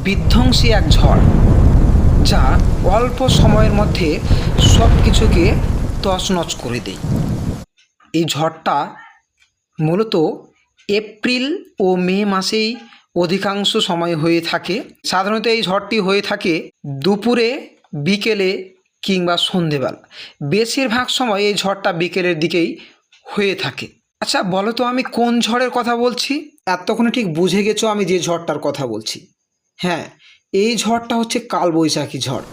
বিধ্বংসী এক ঝড়, যা অল্প সময়ের মধ্যে সব কিছুকে তছনছ করে দেয়। এই ঝড়টা মূলত এপ্রিল ও মে মাসেই অধিকাংশ সময় হয়ে থাকে। সাধারণত এই ঝড়টি হয়ে থাকে দুপুরে, বিকেলে কিংবা সন্ধেবেলা। বেশিরভাগ সময় এই ঝড়টা বিকেলের দিকেই হয়ে থাকে। আচ্ছা বলো তো, আমি কোন ঝড়ের কথা বলছি? এতক্ষণে ঠিক বুঝে গেছো আমি যে ঝড়টার কথা বলছি। হ্যাঁ, এই ঝড়টা হচ্ছে কালবৈশাখী ঝড়।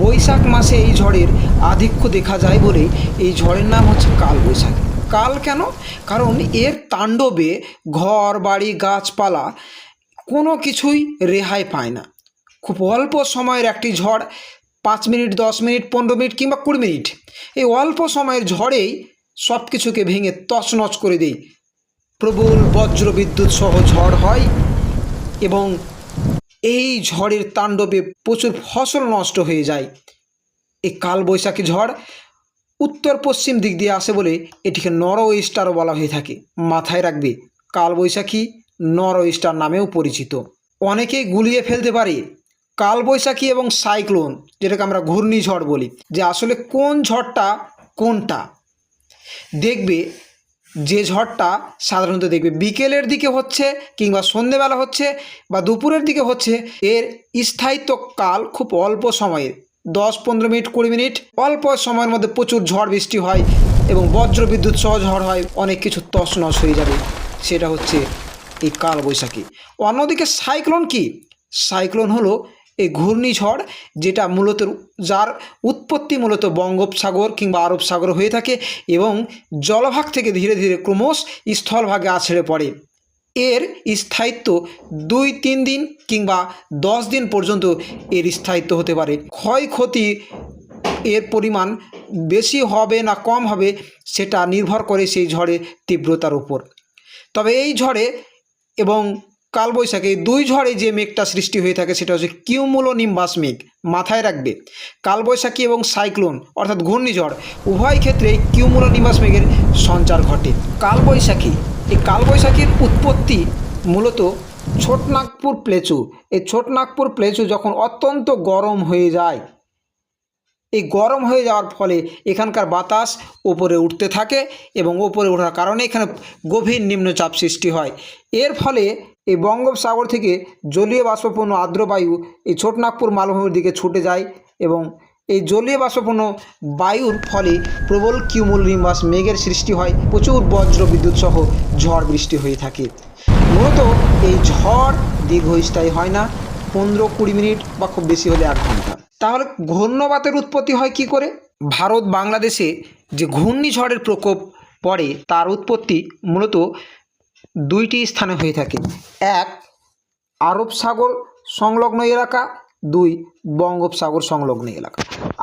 বৈশাখ মাসে এই ঝড়ের আধিক্য দেখা যায় বলে এই ঝড়ের নাম হচ্ছে কালবৈশাখী। কাল কেন? কারণ এর তাণ্ডবে ঘর বাড়ি গাছপালা কোনো কিছুই রেহাই পায় না। খুব অল্প সময়ের একটি ঝড়, 5 মিনিট 10 মিনিট 15 মিনিট কিংবা 20 মিনিট, এই অল্প সময়ের ঝড়েই সব কিছুকে ভেঙে তছনছ করে দেয়। প্রবল বজ্র বিদ্যুৎ সহ ঝড় হয় এবং এই ঝড়ের তাণ্ডবে প্রচুর ফসল নষ্ট হয়ে যায়। এই কালবৈশাখী ঝড় উত্তর পশ্চিম দিক দিয়ে আসে বলে এটিকে নরথ ইস্টারও বলা হয়ে থাকে। মাথায় রাখবে, কালবৈশাখী নরথ ইস্টার নামেও পরিচিত। অনেকেই গুলিয়ে ফেলতে পারে কালবৈশাখী এবং সাইক্লোন, যেটাকে আমরা ঘূর্ণিঝড় বলি, যে আসলে কোন ঝড়টা কোনটা। দেখবে যে ঝড়টা সাধারণত দেখবে বিকেলের দিকে হচ্ছে কিংবা সন্ধেবেলা হচ্ছে বা দুপুরের দিকে হচ্ছে, এর স্থায়িত্ব কাল খুব অল্প সময়ের, 10 15 মিনিট 20 মিনিট, অল্প সময়ের মধ্যে প্রচুর ঝড় বৃষ্টি হয় এবং বজ্র বিদ্যুৎ সহ ঝড় হয়, অনেক কিছু তছনছ হয়ে যাবে। সেটা হচ্ছে এই কালবৈশাখী। অন্যদিকে সাইক্লোন কি? সাইক্লোন হলো এই ঘূর্ণিঝড়, যেটা মূলত যার উৎপত্তি মূলত বঙ্গোপসাগর কিংবা আরব সাগর হয়ে থাকে এবং জলভাগ থেকে ধীরে ধীরে ক্রমশ স্থলভাগে আছড়ে পড়ে। এর স্থায়িত্ব 2-3 দিন কিংবা 10 দিন পর্যন্ত এর স্থায়িত্ব হতে পারে। ক্ষয়ক্ষতি এর পরিমাণ বেশি হবে না কম হবে সেটা নির্ভর করে সেই ঝড়ের তীব্রতার উপর। তবে এই ঝড়ে এবং কালবৈশাখী দুই ঝড়ে যে মেঘটা সৃষ্টি হয়ে থাকে সেটা হচ্ছে কিউমুলোনিম্বাস মেঘ। মাথায় রাখবে, কালবৈশাখী এবং সাইক্লোন অর্থাৎ ঘূর্ণিঝড় উভয় ক্ষেত্রে কিউমুলোনিম্বাস মেঘের সঞ্চার ঘটে। কালবৈশাখী, এই কালবৈশাখীর উৎপত্তি মূলত ছোটনাগপুর প্লেচু। এই ছোটনাগপুর প্লেচু যখন অত্যন্ত গরম হয়ে যায়, এই গরম হয়ে যাওয়ার ফলে এখানকার বাতাস উপরে উঠতে থাকে এবং উপরে ওঠার কারণে এখানে গভীর নিম্নচাপ সৃষ্টি হয়। এর ফলে এই বঙ্গোপসাগর থেকে জলীয় বাষ্পপূর্ণ আর্দ্রবায়ু এই ছোটনাগপুর মালভূমির দিকে ছুটে যায় এবং এই জলীয় বাষ্পপূর্ণ বায়ুর ফলে প্রবল কিউমুলোনিম্বাস মেঘের সৃষ্টি হয়, প্রচুর বজ্র বিদ্যুৎ সহ ঝড় বৃষ্টি হয়ে থাকে। মূলত এই ঝড় দীর্ঘস্থায়ী হয় না, 15-20 মিনিট বা খুব বেশি হলে 1 ঘন্টা। তাহলে ঘূর্ণবাতের উৎপত্তি হয় কি করে? ভারত বাংলাদেশে যে ঘূর্ণিঝড়ের প্রকোপ পড়ে তার উৎপত্তি মূলত 2টি স্থানে হয়ে থাকে। 1, আরব সাগর সংলগ্ন এলাকা, 2, বঙ্গোপসাগর সংলগ্ন এলাকা।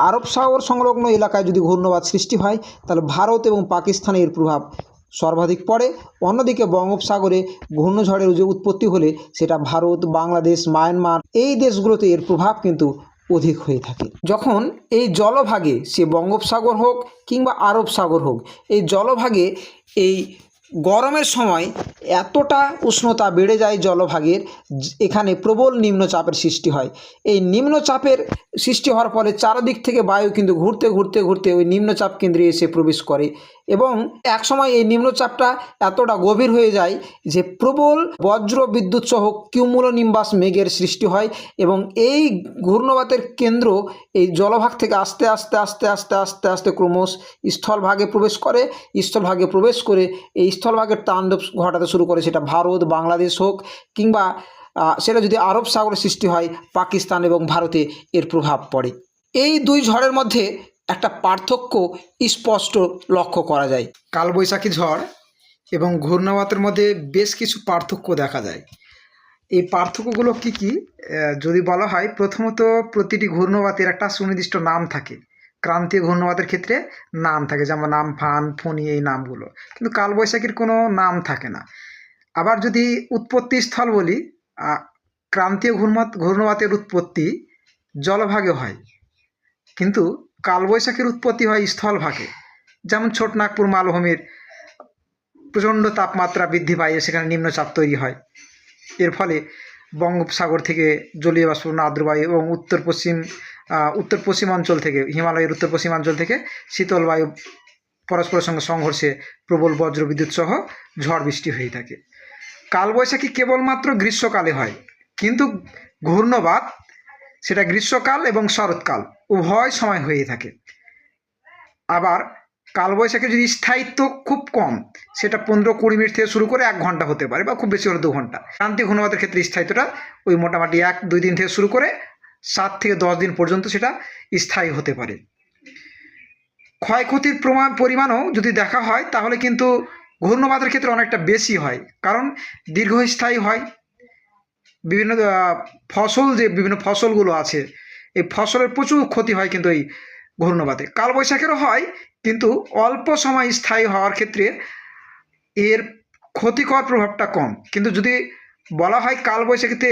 আরব সাগর সংলগ্ন এলাকায় যদি ঘূর্ণবাত সৃষ্টি হয় তাহলে ভারত এবং পাকিস্তানে এর প্রভাব সর্বাধিক পড়ে। অন্যদিকে বঙ্গোপসাগরে ঘূর্ণিঝড়ের যে উৎপত্তি হলে সেটা ভারত, বাংলাদেশ, মায়ানমার এই দেশগুলোতে এর প্রভাব কিন্তু অধিক হয়ে থাকে। যখন এই জলভাগে, সে বঙ্গোপসাগর হোক কিংবা আরব সাগর হোক, এই জলভাগে এই গরমের সময় এতটা উষ্ণতা বেড়ে যায় জলভাগের, এখানে প্রবল নিম্নচাপের সৃষ্টি হয়। এই নিম্নচাপের সৃষ্টি হওয়ার ফলে চারদিক থেকে বায়ু কিন্তু ঘুরতে ঘুরতে ঘুরতে ওই নিম্নচাপ কেন্দ্রে এসে প্রবেশ করে এবং একসময় এই নিম্নচাপটা এতটা গভীর হয়ে যায় যে প্রবল বজ্র বিদ্যুৎ সহ কিউমুলোনিম্বাস মেঘের সৃষ্টি হয় এবং এই ঘূর্ণবাতের কেন্দ্র এই জলভাগ থেকে আস্তে আস্তে আস্তে আস্তে আস্তে আস্তে ক্রমশ স্থলভাগে প্রবেশ করে। স্থলভাগে প্রবেশ করে এই স্থলভাগের তাণ্ডব ঘটাতে শুরু করে, সেটা ভারত বাংলাদেশ হোক কিংবা সেটা যদি আরব সাগরে সৃষ্টি হয়, পাকিস্তান এবং ভারতে এর প্রভাব পড়ে। এই দুই ঝড়ের মধ্যে একটা পার্থক্য স্পষ্ট লক্ষ্য করা যায়। কালবৈশাখী ঝড় এবং ঘূর্ণাবাতের মধ্যে বেশ কিছু পার্থক্য দেখা যায়। এই পার্থক্যগুলো কি কি যদি বলা হয়, প্রথমত প্রতিটি ঘূর্ণবাতের একটা সুনির্দিষ্ট নাম থাকে। ক্রান্তীয় ঘূর্ণবাতের ক্ষেত্রে নাম থাকে, যেমন আমফান, ফণী, এই নামগুলো, কিন্তু কালবৈশাখীর কোনো নাম থাকে না। আবার যদি উৎপত্তি স্থল বলি, ক্রান্তীয় ঘূর্ণবাতের উৎপত্তি জলভাগে হয়, কিন্তু কালবৈশাখীর উৎপত্তি হয় স্থলভাগে। যেমন ছোটনাগপুর মালভূমির প্রচণ্ড তাপমাত্রা বৃদ্ধি পায়, সেখানে নিম্নচাপ তৈরি হয়, এর ফলে বঙ্গোপসাগর থেকে জলীয় বাষ্পপূর্ণ আর্দ্রবায়ু এবং উত্তর পশ্চিমাঞ্চল থেকে, হিমালয়ের উত্তর পশ্চিমাঞ্চল থেকে শীতল বায়ু পরস্পরের সঙ্গে সংঘর্ষে প্রবল বজ্রবিদ্যুৎ সহ ঝড় বৃষ্টি হয়ে থাকে। কালবৈশাখী কেবলমাত্র গ্রীষ্মকালে হয়, কিন্তু ঘূর্ণবাত সেটা গ্রীষ্মকাল এবং শরৎকাল উভয় সময় হয়ে থাকে। আবার কালবৈশাখীর যদি স্থায়িত্ব খুব কম, সেটা 15-20 মিনিট থেকে শুরু করে 1 ঘন্টা হতে পারে, বা খুব বেশি হলে 2 ঘন্টা। ক্রান্তীয় ঘূর্ণবাতের ক্ষেত্রে স্থায়িত্বটা ওই মোটামুটি 1-2 দিন থেকে শুরু করে 7 থেকে 10 দিন পর্যন্ত সেটা স্থায়ী হতে পারে। ক্ষয়ক্ষতির পরিমাণও যদি দেখা হয় তাহলে কিন্তু ঘূর্ণবাতের ক্ষেত্রে অনেকটা বেশি হয়, কারণ দীর্ঘস্থায়ী হয়। বিভিন্ন বিভিন্ন ফসলগুলো আছে, এই ফসলের প্রচুর ক্ষতি হয় কিন্তু এই ঘূর্ণবাতে। কালবৈশাখীরও হয়, কিন্তু অল্প সময় স্থায়ী হওয়ার ক্ষেত্রে এর ক্ষতিকর প্রভাবটা কম। কিন্তু যদি বলা হয় কালবৈশাখীতে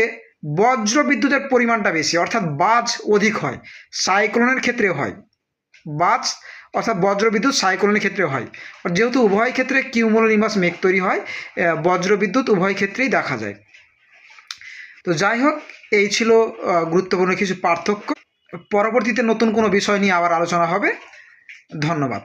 বজ্র বিদ্যুতের পরিমাণটা বেশি, অর্থাৎ বাজ অধিক হয়। সাইক্লোনের ক্ষেত্রে হয় বাজ, অর্থাৎ বজ্রবিদ্যুৎ সাইক্লোনের ক্ষেত্রে হয়। যেহেতু উভয় ক্ষেত্রে কিউমুলোনিমাস মেঘ তৈরি হয়, বজ্রবিদ্যুৎ উভয় ক্ষেত্রেই দেখা যায়। তো যাই হোক, এই ছিল গুরুত্বপূর্ণ কিছু পার্থক্য। পরবর্তীতে নতুন কোনো বিষয় নিয়ে আবার আলোচনা হবে। ধন্যবাদ।